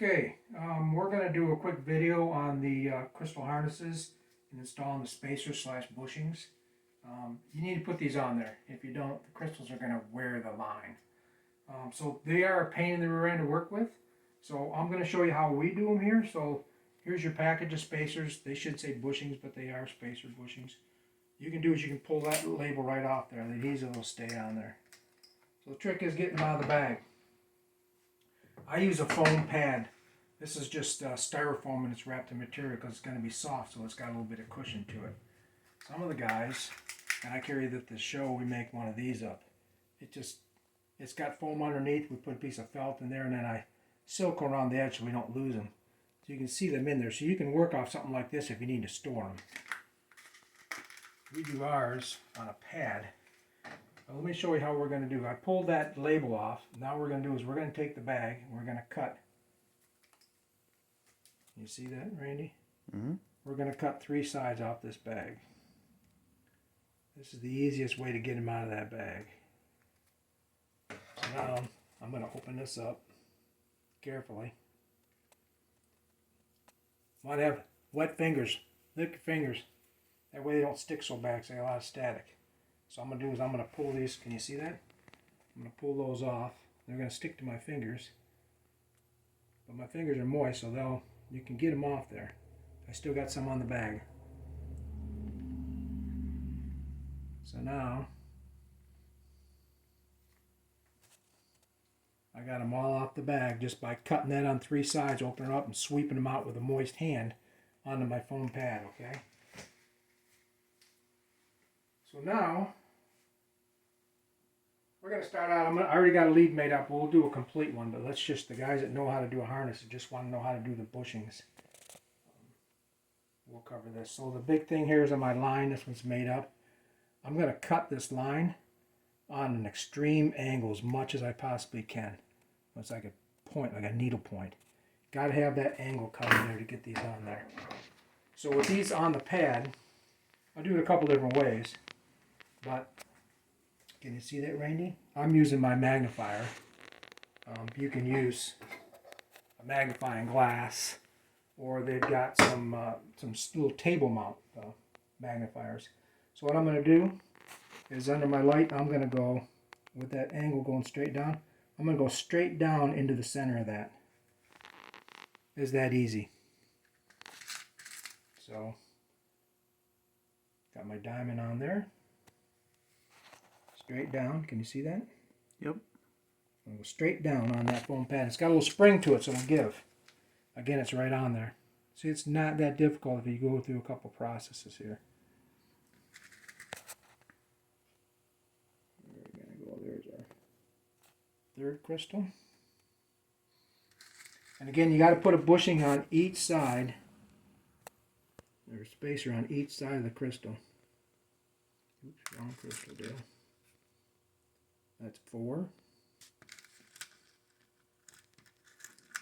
Okay, we're going to do a quick video on the crystal harnesses and installing the spacers slash bushings. You need to put these on there. If you don't, the crystals are going to wear the line. So they are a pain in the rear end to work with. So I'm going to show you how we do them here. So here's your package of spacers. They should say bushings, but they are spacer bushings. You can do is you can pull that label right off there. The adhesive will stay on there. So the trick is getting them out of the bag. I use a foam pad. This is just styrofoam and it's wrapped in material because it's going to be soft, so it's got a little bit of cushion to it. Some of the guys, and I carry that the show, we make one of these up. It's got foam underneath. We put a piece of felt in there, and then I silicone around the edge so we don't lose them. So you can see them in there. So you can work off something like this if you need to store them. We do ours on a pad. Let me show you how we're going to do. I pulled that label off. Now what we're going to do is we're going to take the bag and we're going to cut. You see that, Randy? Mm-hmm. We're going to cut 3 sides off this bag. This is the easiest way to get them out of that bag. So now I'm going to open this up carefully. Want to have wet fingers. Lick your fingers. That way they don't stick so bad because they got a lot of static. So I'm going to do is I'm going to pull these. Can you see that? I'm going to pull those off. They're going to stick to my fingers. But my fingers are moist, so you can get them off there. I still got some on the bag. So now I got them all off the bag just by cutting that on 3 sides, opening it up and sweeping them out with a moist hand onto my foam pad, okay? So now we're going to start out. I already got a lead made up. We'll do a complete one, but let's just, the guys that know how to do a harness just want to know how to do the bushings. We'll cover this. So the big thing here is on my line. This one's made up. I'm going to cut this line on an extreme angle as much as I possibly can. It's like a point, like a needle point. Got to have that angle cut in there to get these on there. So with these on the pad, I'll do it a couple different ways. But can you see that, Randy? I'm using my magnifier. You can use a magnifying glass, or they've got some little table mount magnifiers. So what I'm going to do is under my light, I'm going to go with that angle going straight down. I'm going to go straight down into the center of that. It's that easy. So got my diamond on there. Straight down. Can you see that? Yep. I'll go straight down on that foam pad. It's got a little spring to it, so it'll give. Again, it's right on there. See, it's not that difficult if you go through a couple processes here. We're going to go, there's our 3rd crystal. And again, you got to put a bushing on each side. There's a spacer on each side of the crystal. Oops, wrong crystal deal. That's 4.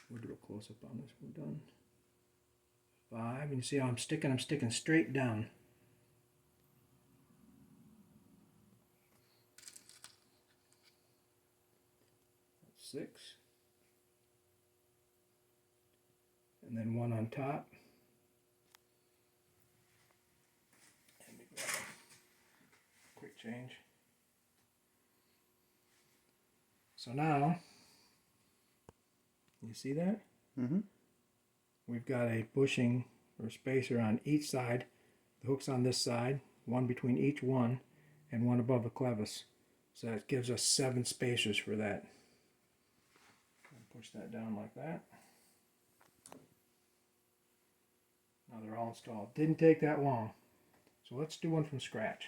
We'll do a close-up on this. We're done. 5. And you see how I'm sticking straight down. That's 6. And then 1 on top. And we grab a quick change. So now, you see that? Mm-hmm. We've got a bushing or spacer on each side. The hook's on this side, 1 between each one, and 1 above the clevis. So that gives us 7 spacers for that. Push that down like that. Now they're all installed. Didn't take that long. So let's do one from scratch.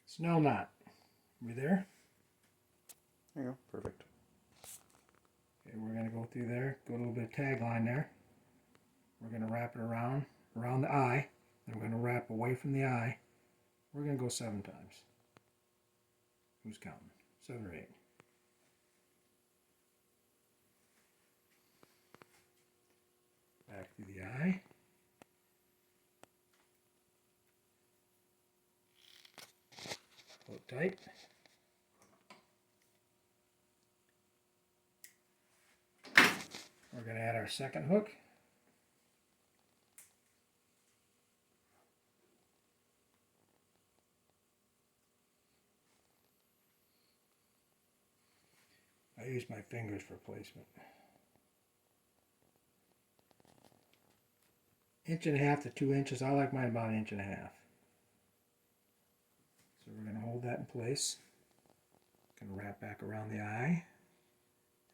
Snell knot. We there? There you go. Perfect. Okay, we're going to go through there. Go a little bit of tag line there. We're going to wrap it around the eye. Then we're going to wrap away from the eye. We're going to go 7 times. Who's counting? 7 or 8. it tight. We're going to add our second hook. I use my fingers for placement. 1.5 to 2 inches. I like mine about 1.5 inches. So we're going to hold that in place. Going to wrap back around the eye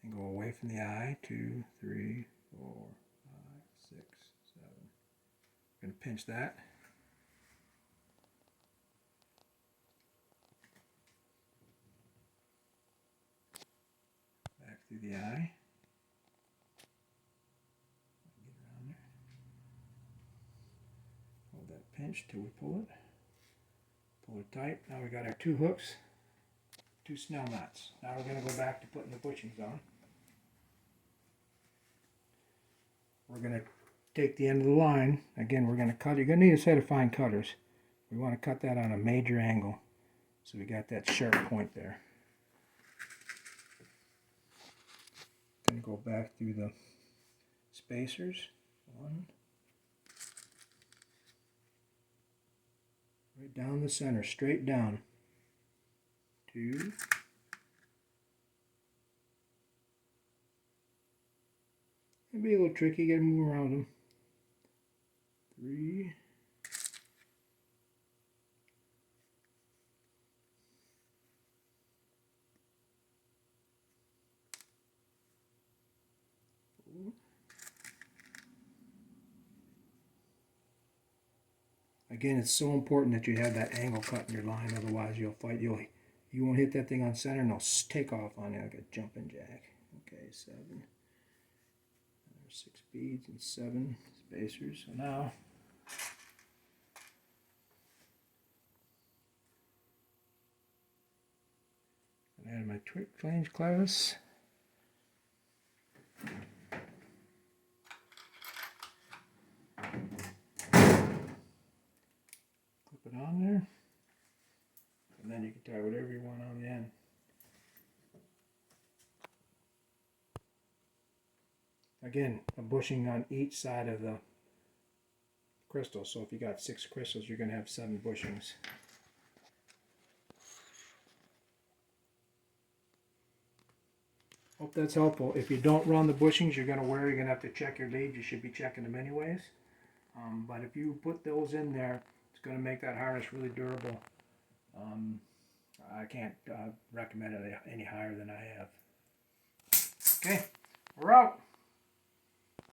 and go away from the eye. 2, 3, 4, 5, 6, 7. We're going to pinch that. Back through the eye. Get around there. Hold that pinch till we pull it. Pull it tight. Now we got our 2 hooks, 2 snell knots. Now we're going to go back to putting the bushings on. We're going to take the end of the line. Again, we're going to cut. You're going to need a set of fine cutters. We want to cut that on a major angle, so we got that sharp point there. Going to go back through the spacers. 1. Right down the center, straight down. 2. It'll be a little tricky, you gotta move around them. 3. 4. Again, it's so important that you have that angle cut in your line, otherwise you won't hit that thing on center and it'll take off on you like a jumping jack. Okay, 7. There's 6 beads and 7 spacers. So now I add my flange clevis. Clip it on there, and then you can tie whatever you want on the end. Again, a bushing on each side of the crystal. So if you got 6 crystals, you're going to have 7 bushings. Hope that's helpful. If you don't run the bushings, you're going to have to check your lead. You should be checking them anyways. But if you put those in there, it's going to make that harness really durable. I can't recommend it any higher than I have. Okay.